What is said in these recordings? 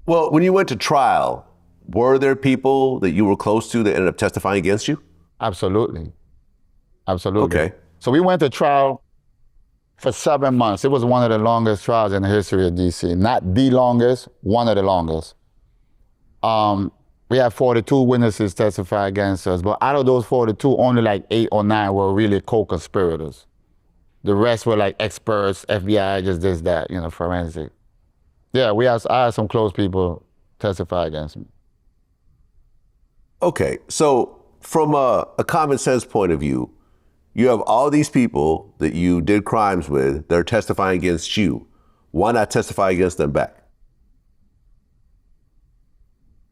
Well, when you went to trial, were there people that you were close to that ended up testifying against you? Absolutely. Absolutely. Okay. So we went to trial for 7 months. It was one of the longest trials in the history of DC. Not the longest, one of the longest. We had 42 witnesses testify against us, but out of those 42, only like 8 or 9 were really co-conspirators. The rest were like experts, FBI, just this, that, forensic. Yeah, I had some close people testify against me. Okay, so from a common sense point of view, you have all these people that you did crimes with that are testifying against you. Why not testify against them back?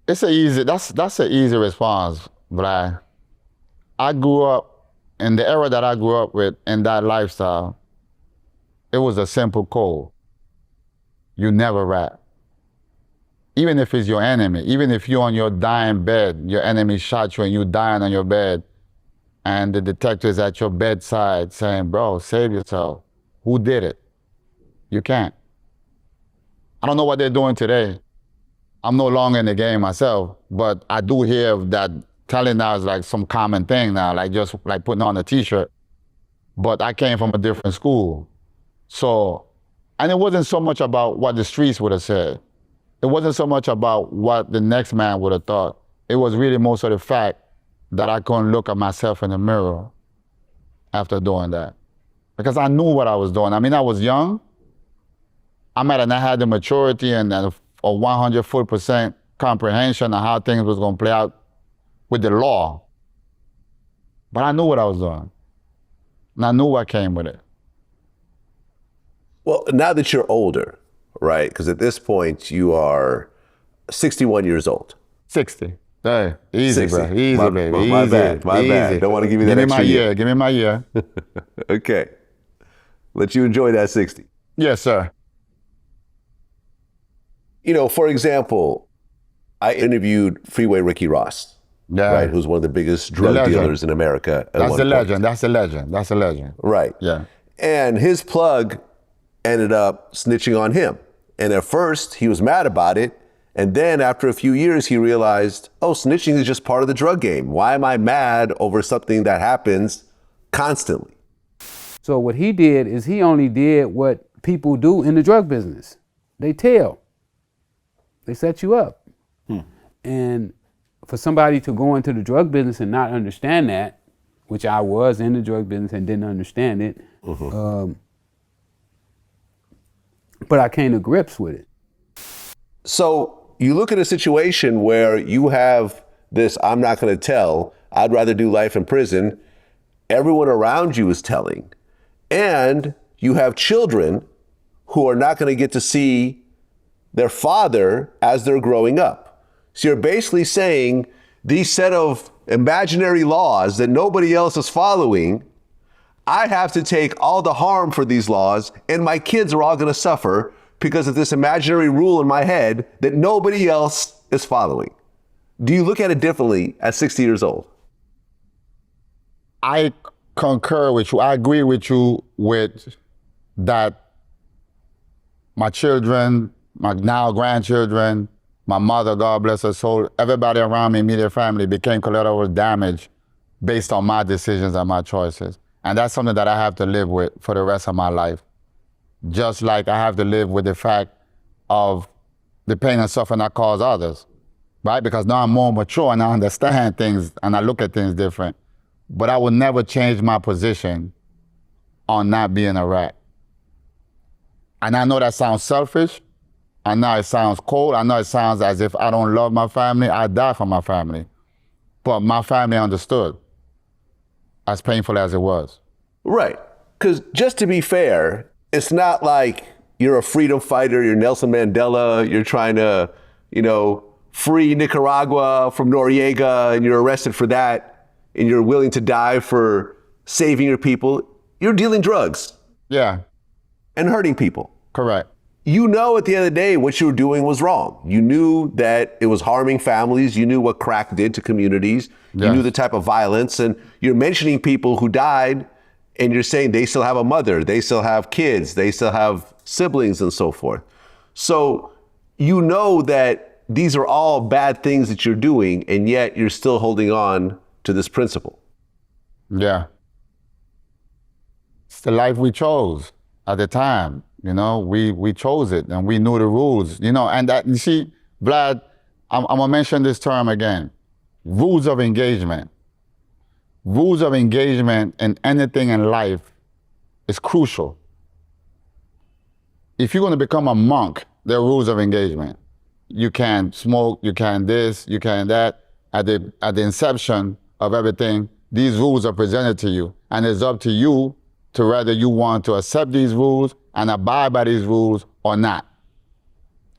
That's an easy response, but I grew up, in the era that I grew up with, in that lifestyle, it was a simple code. You never rat. Even if it's your enemy, even if you're on your dying bed, your enemy shot you and you dying on your bed, and the detective is at your bedside saying, bro, save yourself. Who did it? You can't. I don't know what they're doing today. I'm no longer in the game myself, but I do hear that telling now is like some common thing now, like just like putting on a t-shirt. But I came from a different school. So, and it wasn't so much about what the streets would have said. It wasn't so much about what the next man would have thought. It was really most of the fact that I couldn't look at myself in the mirror after doing that. Because I knew what I was doing. I mean, I was young. I might have not had the maturity and a 100% comprehension of how things was gonna play out with the law. But I knew what I was doing. And I knew what came with it. Well, now that you're older, right? Because at this point you are 61 years old. 60. Hey, easy, 60. Bro. Easy, baby. My easy, bad. My easy. bad. Don't want to give you that extra year. Give me my year. Okay. Let you enjoy that 60. Yes, sir. For example, I interviewed Freeway Ricky Ross, right? Who's one of the biggest drug dealers in America. That's a legend. That's a legend. That's a legend. Right. Yeah. And his plug ended up snitching on him. And at first he was mad about it. And then after a few years, he realized, oh, snitching is just part of the drug game. Why am I mad over something that happens constantly? So what he did is he only did what people do in the drug business. They tell. They set you up. And for somebody to go into the drug business and not understand that, which I was in the drug business and didn't understand it, but I came to grips with it. So you look at a situation where you have this, I'm not going to tell, I'd rather do life in prison. Everyone around you is telling. And you have children who are not going to get to see their father as they're growing up. So you're basically saying these set of imaginary laws that nobody else is following, I have to take all the harm for these laws and my kids are all going to suffer because of this imaginary rule in my head that nobody else is following. Do you look at it differently at 60 years old? I concur with you. I agree with you with that. My children, my now grandchildren, my mother, God bless her soul, everybody around me, immediate family, became collateral damage based on my decisions and my choices. And that's something that I have to live with for the rest of my life. Just like I have to live with the fact of the pain and suffering I cause others, right? Because now I'm more mature and I understand things and I look at things different. But I will never change my position on not being a rat. And I know that sounds selfish. I know it sounds cold. I know it sounds as if I don't love my family. I die for my family. But my family understood, as painful as it was. Right. Because just to be fair, it's not like you're a freedom fighter, you're Nelson Mandela, you're trying to, free Nicaragua from Noriega and you're arrested for that and you're willing to die for saving your people. You're dealing drugs. Yeah. And hurting people. Correct. You know at the end of the day what you were doing was wrong. You knew that it was harming families. You knew what crack did to communities. Yes. You knew the type of violence. And you're mentioning people who died and you're saying they still have a mother, they still have kids, they still have siblings and so forth. So you know that these are all bad things that you're doing, and yet you're still holding on to this principle. Yeah. It's the life we chose at the time. You know, we chose it and we knew the rules, you know, and that, you see, Vlad, I'm gonna mention this term again. Rules of engagement. Rules of engagement in anything in life is crucial. If you're gonna become a monk, there are rules of engagement. You can't smoke, you can't this, you can't that. At the inception of everything, these rules are presented to you, and it's up to you to whether you want to accept these rules and abide by these rules or not.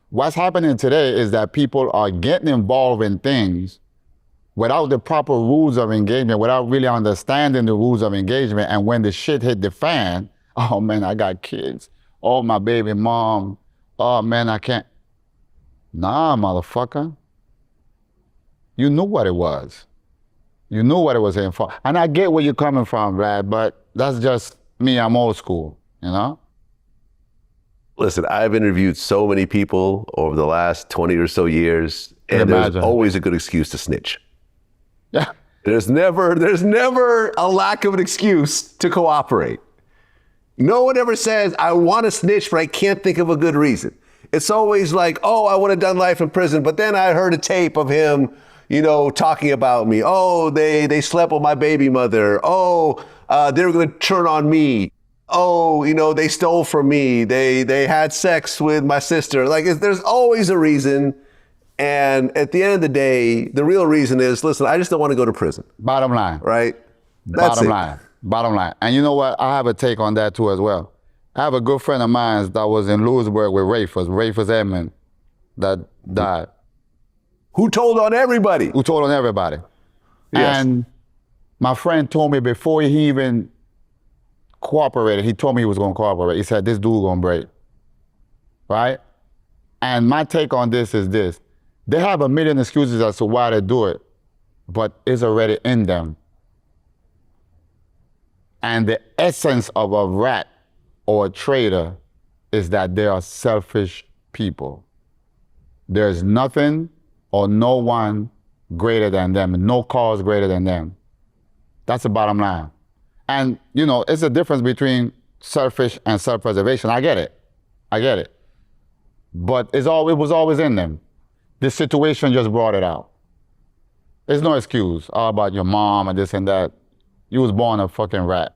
What's happening today is that people are getting involved in things without the proper rules of engagement, without really understanding the rules of engagement. And when the shit hit the fan, oh man, I got kids. Oh, my baby mom. Oh man, I can't. Nah, motherfucker. You knew what it was. You knew what it was in for. And I get where you're coming from, Brad, but that's just me. I'm old school, you know? Listen, I've interviewed so many people over the last 20 or so years, and there's always a good excuse to snitch. Yeah. There's never a lack of an excuse to cooperate. No one ever says, I want to snitch, but I can't think of a good reason. It's always like, oh, I would have done life in prison, but then I heard a tape of him, you know, talking about me. Oh, they slept with my baby mother. Oh, they were going to turn on me. Oh, you know, they stole from me. They had sex with my sister. Like, there's always a reason. And at the end of the day, the real reason is, listen, I just don't want to go to prison. Bottom line. Right? Bottom line. And you know what? I have a take on that too as well. I have a good friend of mine that was in Lewisburg with Rayfus Edmond, that died. Who told on everybody? Yes. And my friend told me before he even cooperated, he told me he was going to cooperate. He said, this dude going to break, right? And my take on this is this. They have a million excuses as to why they do it, but it's already in them. And the essence of a rat or a traitor is that they are selfish people. There's nothing or no one greater than them, no cause greater than them. That's the bottom line. And, you know, it's a difference between selfish and self-preservation. I get it. But it was always in them. This situation just brought it out. There's no excuse all about your mom and this and that. You was born a fucking rat.